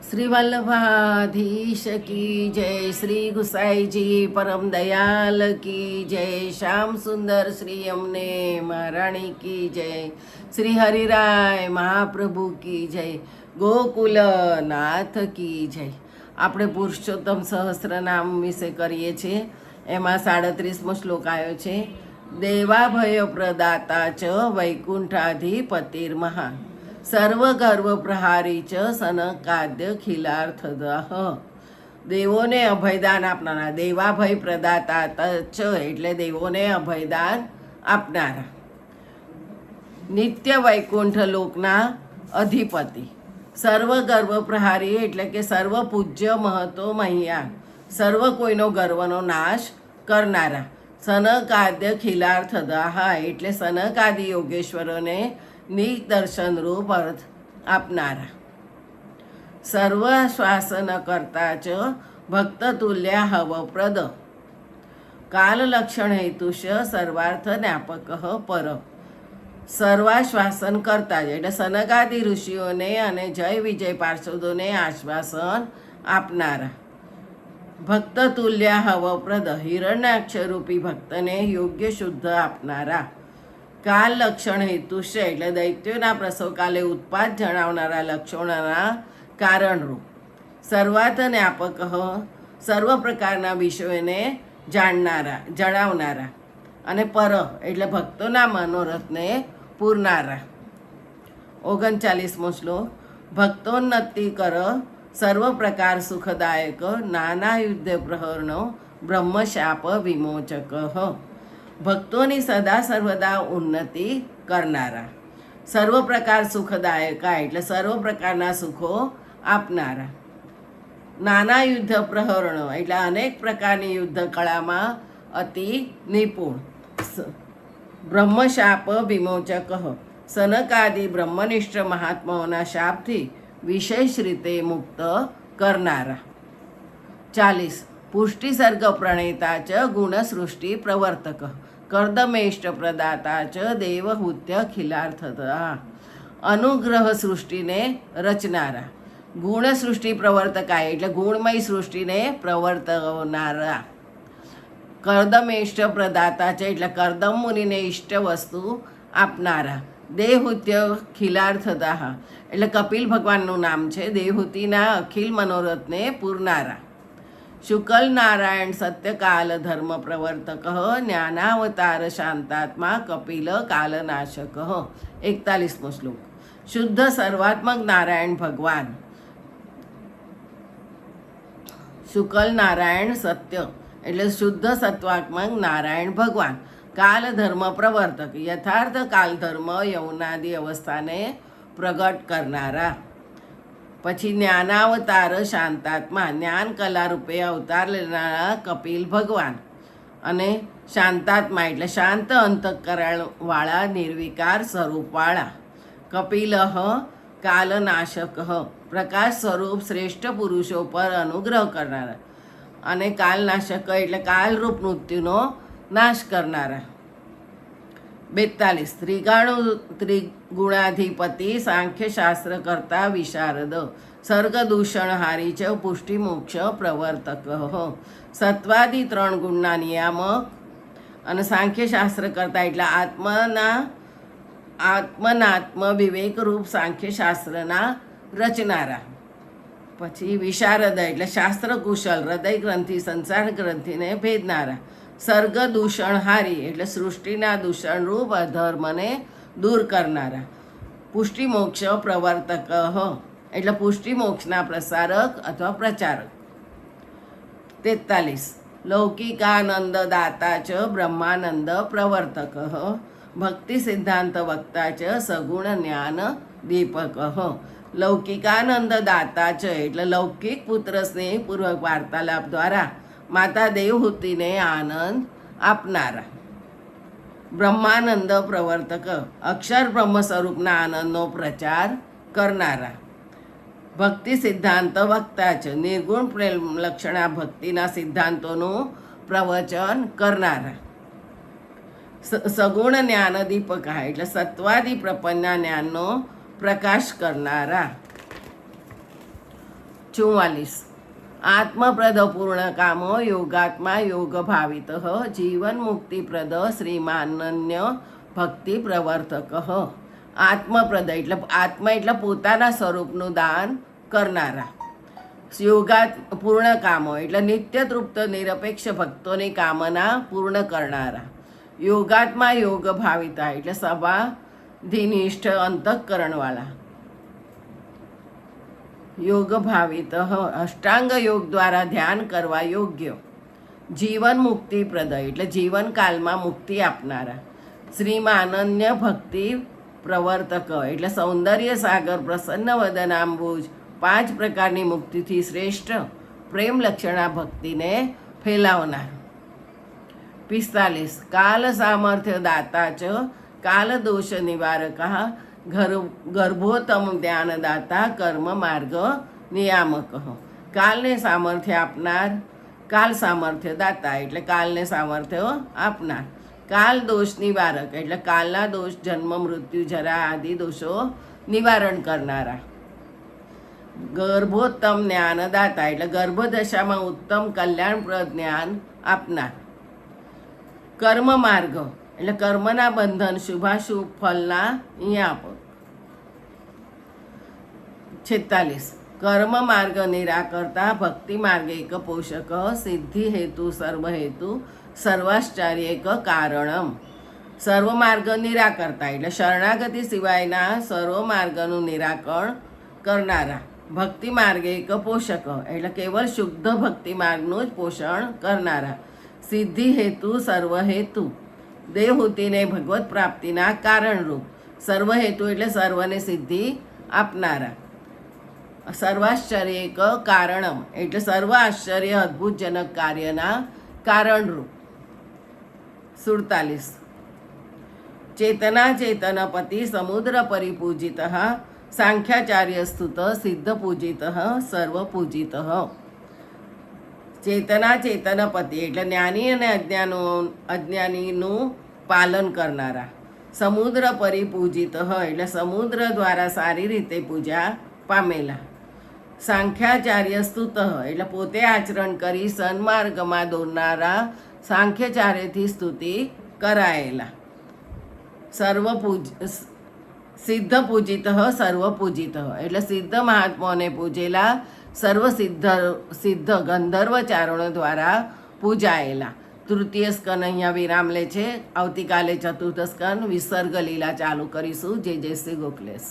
શ્રી વલ્લભાધીશ કી જય, શ્રી ગુસાઈજી પરમ દયાલ કી જય, શ્યામ સુંદર શ્રી અમને મહારાણી કી જય, શ્રી હરિરાય મહાપ્રભુ કી જય, ગોકુલ નાથ કી જય. આપણે પુરુષોત્તમ સહસ્રનામ વિશે કરીએ છીએ. એમાં 37મો શ્લોક આવ્યો છે. દેવાભય પ્રદાતા ચ વૈકુંઠાધિપતિર્મહા સર્વગર્વ પ્રહારી ચ સનકાદ્ય ખિલાર્થદઃ. દેવોને અભયદાન આપનારા, દેવાભય પ્રદાતા ચ એટલે દેવોને અભયદાન આપનારા, નિત્ય વૈકુંઠ લોકના અધિપતિ, સર્વગર્વ પ્રહારી એટલે કે સર્વ પૂજ્ય મહતો મહિયા, સર્વ કોઈનો ગર્વનો નાશ કરનારા, સનકાદ્ય ખિલાર્થદઃ એટલે સનકાદિ યોગેશ્વરોને નિદર્શન રૂપ અર્થ આપનારા, સર્વ શ્વાસન કરતા ચ ભક્ત તુલ્ય હવપ્રદ, કાલ લક્ષણ હેતુષ સર્વાર્થ જ્ઞાપક પર. સર્વાશ્વાસન કરતા જ એટલે સનકાદિ ઋષિઓને અને જય વિજય પાર્ષદોને આશ્વાસન આપનારા, ભક્ત તુલ્ય હવપ્રદ હિરણ્યાક્ષરૂપી ભક્તને યોગ્ય શુદ્ધ આપનારા, કાલ લક્ષણ હેતુ છે એટલે દૈત્યોના પ્રસવકાલે ઉત્પાદ જણાવનારા લક્ષણોના કારણરૂપ, સર્વાર્થ જ્ઞાપક સર્વ પ્રકારના વિષયોને જણાવનારા, અને પર એટલે ભક્તોના મનોરથને પૂરનારા. 39મો શ્લોક. ભક્તોન્નતિ કર સર્વ પ્રકાર સુખદાયક નાના યુદ્ધ પ્રહરણો બ્રહ્મશાપ વિમોચક. ભક્તોની સદા સર્વદા ઉન્નતિ કરનારા, સર્વ પ્રકાર સુખદાયકા એટલે સર્વ પ્રકારના સુખો આપનારા, નાના યુદ્ધ પ્રહરણો એટલે અનેક પ્રકારની યુદ્ધ કળામાં અતિ નિપુણ, બ્રહ્મશાપ વિમોચક સનકાદિ બ્રહ્મનિષ્ઠ મહાત્માઓના શાપથી વિશેષ રીતે મુક્ત કરનારા. 40. પુષ્ટિ સર્ગ પ્રણેતા ચ ગુણ સૃષ્ટિ પ્રવર્તક કર્દમેષ્ટ પ્રદાતા ચ દેવહૂત્ય ખિલાર્થતા. અનુગ્રહ સૃષ્ટિને રચનારા, ગુણ સૃષ્ટિ પ્રવર્તકાય એટલે ગુણમય સૃષ્ટિને પ્રવર્તનારા, કર્દમેષ્ટ પ્રદાતા છે એટલે કર્દમ મુનિને ઇષ્ટ વસ્તુ આપનારા, દેહૂત્ય ખિલાર્થતા એટલે કપિલ ભગવાનનું નામ છે, દેહૂતિના અખિલ મનોરથને પૂરનારા, શુકલ નારાયણ સત્યકાલ ધર્મ પ્રવર્તક જ્ઞાનાવતાર શાંતાત્મા કપિલ કાલનાશક. 41મો શ્લોક. શુદ્ધ સર્વાત્મક નારાયણ ભગવાન, શુકલ નારાયણ સત્ય એટલે શુદ્ધ સત્વાત્મક નારાયણ ભગવાન, કાલ ધર્મ પ્રવર્તક યથાર્થ કાલ ધર્મ યૌનાદિ અવસ્થાને પ્રગટ કરનારા. પછી જ્ઞાનાવતાર શાંતાત્મા જ્ઞાન કલા રૂપે અવતાર લેનારા કપિલ ભગવાન, અને શાંતાત્મા એટલે શાંત અંતઃકરણવાળા નિર્વિકાર સ્વરૂપવાળા, કપિલ કાલનાશક પ્રકાશ સ્વરૂપ શ્રેષ્ઠ પુરુષો પર અનુગ્રહ કરનારા, અને કાલનાશક એટલે કાલરૂપ મૃત્યુનો નાશ કરનારા. 42. ત્રિગુણાધિપતિ સાંખ્ય શાસ્ત્ર કરતા વિશારદ સર્ગદૂષણહારી ચ પુષ્ટિ મોક્ષ પ્રવર્તક. સત્વાદી 3 ગુણના નિયામક અને સાંખ્ય શાસ્ત્ર કરતા એટલે આત્મનાત્મ વિવેક રૂપ સાંખ્ય શાસ્ત્રના રચનારા. પછી વિશારદ એટલે શાસ્ત્ર કુશલ હૃદય ગ્રંથિ સંસાર ગ્રંથિને ભેદનારા, સર્ગ દૂષણહારી એટલે સૃષ્ટિના દૂષણરૂપ અધર્મને દૂર કરનારા, પુષ્ટિ મોક્ષ પ્રવર્તક એટલે પુષ્ટિ મોક્ષના પ્રસારક અથવા પ્રચારક. 43. લૌકિકાનંદ દાતા ચ બ્રહ્માનંદ પ્રવર્તક ભક્તિ સિદ્ધાંત વક્તા ચ સગુણ જ્ઞાન દીપક. લૌકિકાનંદ દાતા ચ એટલે લૌકિક પુત્ર સ્નેહપૂર્વક વાર્તાલાપ દ્વારા માતા દેવહૂતિને આનંદ આપનારા, બ્રહ્માનંદ પ્રવર્તક અક્ષર બ્રહ્મ સ્વરૂપના આનંદનો પ્રચાર કરનારા, ભક્તિ સિદ્ધાંત વક્તા છે નિર્ગુણ પ્રેમ લક્ષણા ભક્તિના સિદ્ધાંતોનું પ્રવચન કરનારા, સગુણ જ્ઞાન દીપકા એટલે સત્વાદી પ્રપન્નના જ્ઞાનનો પ્રકાશ કરનારા. 44 આત્મપ્રદ પૂર્ણ કામો યોગાત્મા યોગ ભાવિત જીવન મુક્તિપ્રદ શ્રીમાનન્ય ભક્તિ પ્રવર્તક. આત્મપ્રદ એટલે આત્મા એટલે પોતાના સ્વરૂપનું દાન કરનારા. યોગાત પૂર્ણ કામો એટલે નિત્ય તૃપ્ત નિરપેક્ષ ભક્તોની કામના પૂર્ણ કરનારા. યોગાત્મા યોગ ભાવિતા એટલે સભાધિનિષ્ઠ અંતઃકરણવાળા. યોગ ભાવિત અષ્ટાંગ યોગ દ્વારા ધ્યાન કરવા યોગ્ય. જીવન મુક્તિપ્રદ એટલે જીવનકાલમાં મુક્તિ આપનારા. શ્રીમાં અનન્ય ભક્તિ પ્રવર્તક એટલે સૌંદર્ય સાગર પ્રસન્ન વદનાંબુજ 5 પ્રકારની મુક્તિથી શ્રેષ્ઠ પ્રેમ લક્ષણા ભક્તિને ફેલાવનાર. 45 કાલ સામર્થ્ય દાતા ચ કાલ દોષ નિવારક ગર્ભોત્તમ જ્ઞાનદાતા કર્મ માર્ગ નિયામક. કાલને સામર્થ્ય આપનાર. કાલ સામર્થ્ય દાતા એટલે કાલને સામર્થ્ય આપનાર. કાલ દોષ નિવારક એટલે કાલના દોષ જન્મ મૃત્યુ જરા આદિ દોષો નિવારણ કરનારા. ગર્ભોત્તમ જ્ઞાનદાતા એટલે ગર્ભદશામાં ઉત્તમ કલ્યાણપ્રદ જ્ઞાન આપનાર. કર્મ માર્ગ એટલે કર્મના બંધન શુભાશુભ ફલના નિયામક. 46 કર્મ માર્ગ નિરાકર્તા ભક્તિ માર્ગ એક પોષક સિદ્ધિ હેતુ સર્વ હેતુ સર્વાશ્ચર્યક કારણમ. સર્વ માર્ગ નિરાકર્તા એટલે શરણાગતિ સિવાયના સર્વ માર્ગનું નિરાકરણ કરનારા. ભક્તિ માર્ગ એક પોષક એટલે કેવળ શુદ્ધ ભક્તિ માર્ગનું જ પોષણ કરનારા. સિદ્ધિ હેતુ સર્વ હેતુ દેવહૂતિને ભગવત પ્રાપ્તિના કારણરૂપ. સર્વ હેતુ એટલે સર્વને સિદ્ધિ આપનારા. સર્વાશ્ચર્યક કારણમ એટલે સર્વ આશ્ચર્ય અદ્ભુતજનક કાર્યના કારણરૂપ. 47 ચેતના ચેતનપતિ સમુદ્ર પરિપૂજિત સાંખ્યાચાર્ય સ્તુત સિદ્ધ પૂજિત સર્વ પૂજિત. ચેતના ચેતનપતિ એટલે જ્ઞાની અને અજ્ઞાનીનું પાલન કરનારા. સમુદ્ર પરિપૂજિત એટલે સમુદ્ર દ્વારા સારી રીતે પૂજા પામેલા. સાંખ્યાચાર્ય સ્તુત એટલે પોતે આચરણ કરી સન્માર્ગમાં દોરનારા સાંખ્યાચાર્યથી સ્તુતિ કરાયેલા. સિદ્ધ પૂજિત સર્વ પૂજિત એટલે સિદ્ધ મહાત્માઓને પૂજેલા સર્વ સિદ્ધ ગંધર્વ ચારણો દ્વારા પૂજાયેલા. તૃતીય સ્કંદ અહીંયા વિરામ લે છે. આવતીકાલે ચતુર્થ સ્કંદ વિસર્ગ લીલા ચાલુ કરીશું. જય જય શ્રી ગોખલેશ.